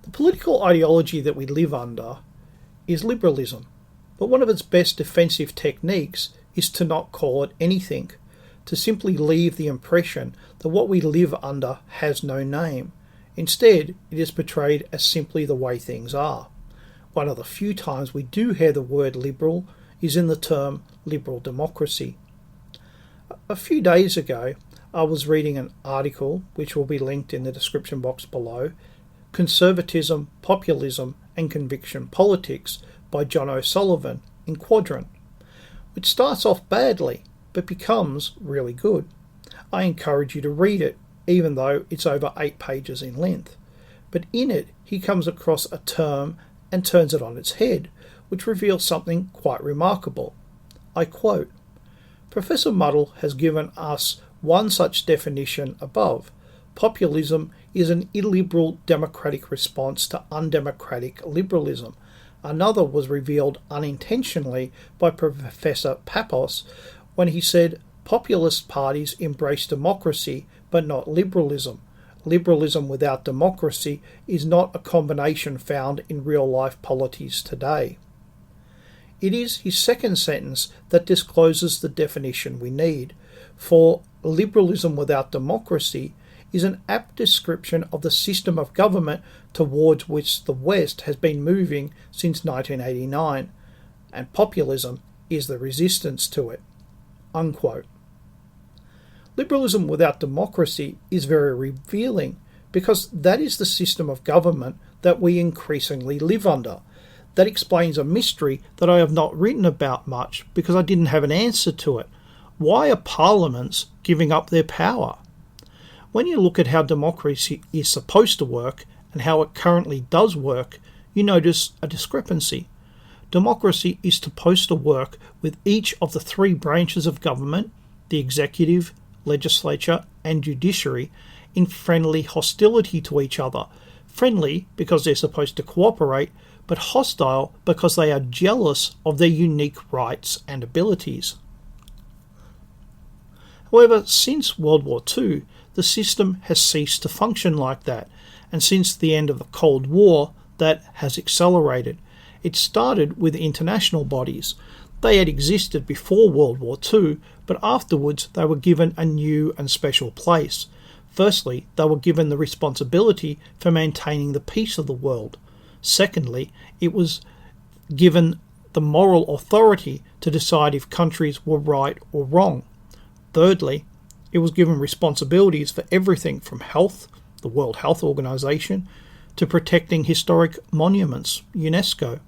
The political ideology that we live under is liberalism, but one of its best defensive techniques is to not call it anything, to simply leave the impression that what we live under has no name. Instead, it is portrayed as simply the way things are. One of the few times we do hear the word liberal is in the term liberal democracy. A few days ago, I was reading an article, which will be linked in the description box below, Conservatism, Populism and Conviction Politics by John O'Sullivan in Quadrant, which starts off badly but becomes really good. I encourage you to read it, even though it's over 8 pages in length. But in it, he comes across a term and turns it on its head, which reveals something quite remarkable. I quote, "Professor Muddle has given us one such definition above. Populism is an illiberal democratic response to undemocratic liberalism. Another was revealed unintentionally by Professor Papos when he said populist parties embrace democracy but not liberalism. Liberalism without democracy is not a combination found in real-life polities today." It is his second sentence that discloses the definition we need, for liberalism without democracy is an apt description of the system of government towards which the West has been moving since 1989, and populism is the resistance to it. Unquote. Liberalism without democracy is very revealing, because that is the system of government that we increasingly live under. That explains a mystery that I have not written about much because I didn't have an answer to it. Why are parliaments giving up their power? When you look at how democracy is supposed to work and how it currently does work, you notice a discrepancy. Democracy is supposed to work with each of the 3 branches of government, the executive, legislature and judiciary, in friendly hostility to each other. Friendly because they're supposed to cooperate, but hostile because they are jealous of their unique rights and abilities. However, since World War II, the system has ceased to function like that, and since the end of the Cold War, that has accelerated. It started with international bodies. They had existed before World War II, but afterwards they were given a new and special place. Firstly, they were given the responsibility for maintaining the peace of the world. Secondly, it was given the moral authority to decide if countries were right or wrong. Thirdly, it was given responsibilities for everything from health, the World Health Organization, to protecting historic monuments, UNESCO.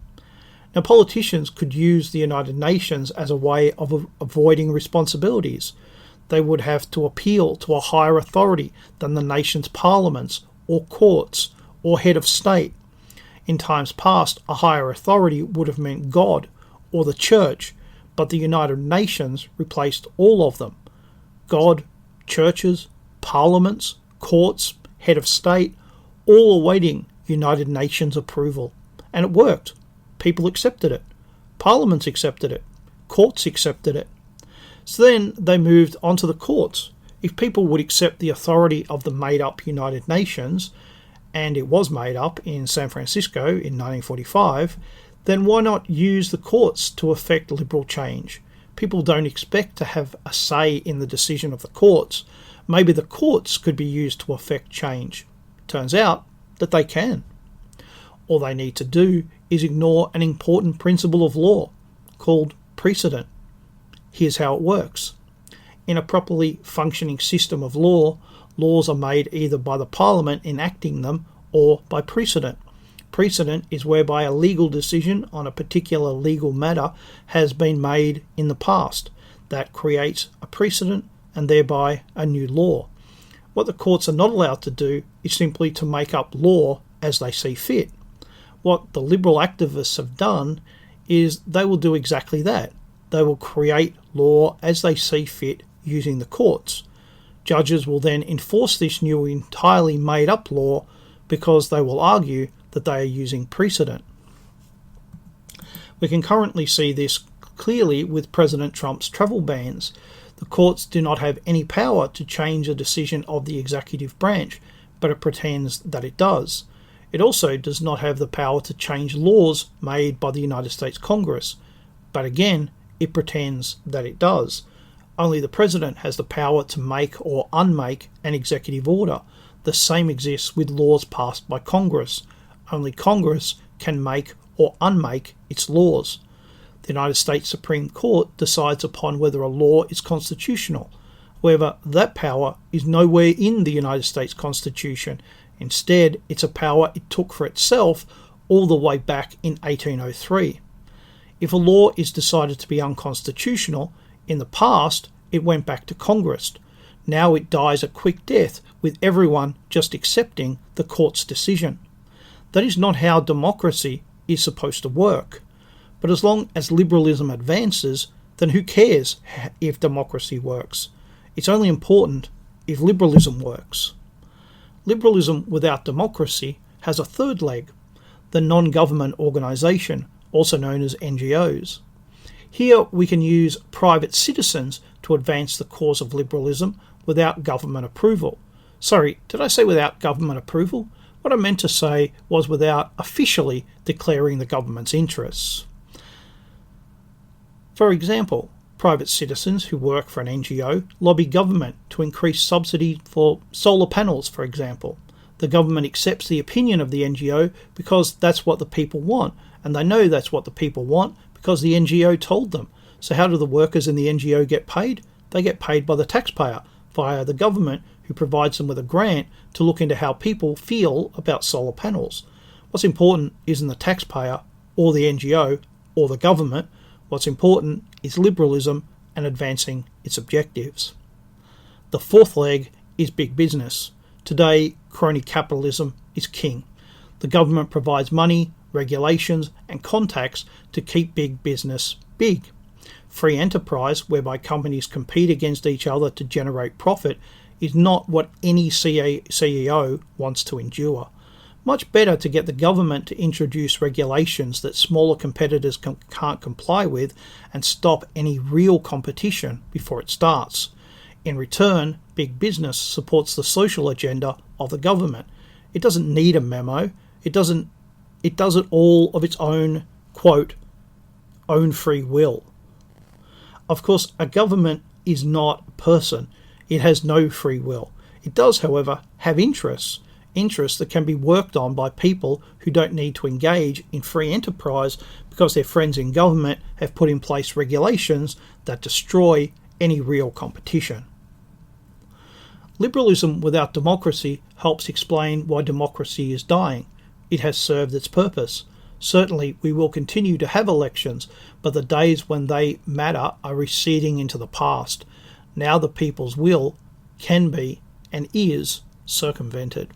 Now, politicians could use the United Nations as a way of avoiding responsibilities. They would have to appeal to a higher authority than the nation's parliaments or courts or head of state. In times past, a higher authority would have meant God or the Church, but the United Nations replaced all of them. God, churches, parliaments, courts, head of state, all awaiting United Nations approval. And it worked. People accepted it. Parliaments accepted it. Courts accepted it. So then they moved on to the courts. If people would accept the authority of the made-up United Nations, and it was made up in San Francisco in 1945, then why not use the courts to effect liberal change? People don't expect to have a say in the decision of the courts. Maybe the courts could be used to effect change. Turns out that they can. All they need to do is ignore an important principle of law called precedent. Here's how it works. In a properly functioning system of law, laws are made either by the Parliament enacting them or by precedent. Precedent is whereby a legal decision on a particular legal matter has been made in the past. That creates a precedent and thereby a new law. What the courts are not allowed to do is simply to make up law as they see fit. What the liberal activists have done is they will do exactly that. They will create law as they see fit using the courts. Judges will then enforce this new entirely made up law because they will argue that they are using precedent. We can currently see this clearly with President Trump's travel bans. The courts do not have any power to change a decision of the executive branch, but it pretends that it does. It also does not have the power to change laws made by the United States Congress, but again, it pretends that it does. Only the President has the power to make or unmake an executive order. The same exists with laws passed by Congress. Only Congress can make or unmake its laws. The United States Supreme Court decides upon whether a law is constitutional. However, that power is nowhere in the United States Constitution. Instead, it's a power it took for itself all the way back in 1803. If a law is decided to be unconstitutional, in the past it went back to Congress. Now it dies a quick death with everyone just accepting the court's decision. That is not how democracy is supposed to work. But as long as liberalism advances, then who cares if democracy works? It's only important if liberalism works. Liberalism without democracy has a third leg, the non-government organisation, also known as NGOs. Here we can use private citizens to advance the cause of liberalism without government approval. Sorry, did I say without government approval? What I meant to say was without officially declaring the government's interests. For example, private citizens who work for an NGO lobby government to increase subsidy for solar panels, for example. The government accepts the opinion of the NGO because that's what the people want, and they know that's what the people want because the NGO told them. So how do the workers in the NGO get paid? They get paid by the taxpayer via the government, who provides them with a grant to look into how people feel about solar panels. What's important isn't the taxpayer or the NGO or the government. What's important is liberalism and advancing its objectives. The fourth leg is big business. Today, crony capitalism is king. The government provides money, regulations, and contacts to keep big business big. Free enterprise, whereby companies compete against each other to generate profit, is not what any CEO wants to endure. Much better to get the government to introduce regulations that smaller competitors can't comply with and stop any real competition before it starts. In return, big business supports the social agenda of the government. It doesn't need a memo. It does it all of its own, quote, own free will. Of course, a government is not a person. It has no free will. It does, however, have interests that can be worked on by people who don't need to engage in free enterprise because their friends in government have put in place regulations that destroy any real competition. Liberalism without democracy helps explain why democracy is dying. It has served its purpose. Certainly, we will continue to have elections, but the days when they matter are receding into the past. Now the people's will can be and is circumvented.